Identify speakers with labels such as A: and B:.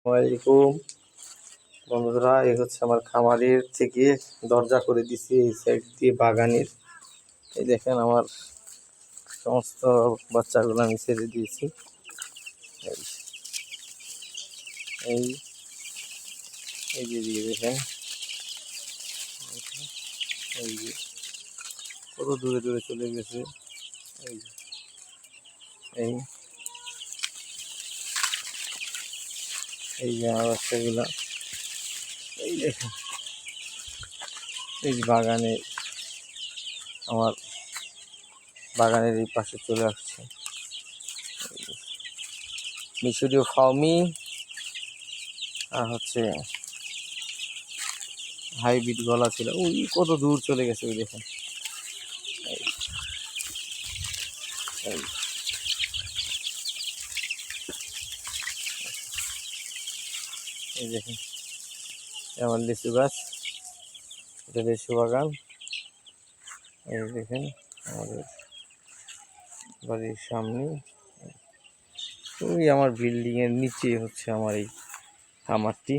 A: আসসালামাইকুম বন্ধুরা, এই হচ্ছে আমার খামারের থেকে দরজা করে দিছি এই সাইড দিয়ে বাগানের। এই দেখেন আমার সমস্ত বাচ্চাগুলো আমি ছেড়ে দিয়েছি। এই এই যে দিয়ে দেখেন, এই যে কত দূরে দূরে চলে গেছে। এই এই এই যে আমার বাচ্চাগুলা, এই দেখেন এই যে আমার বাগানের এই পাশে চলে আসছে। মিশরীয় ফাউমি আর হচ্ছে হাইব্রিড গলা ছিল, ওই কত দূর চলে গেছে। ওই দেখেন এই এই দেখেন আমার লিচু গাছ, এটা লিচু বাগান। এই দেখেন আমাদের বাড়ির সামনে, ওই আমার বিল্ডিং এর নিচে হচ্ছে আমার এই খামারটি।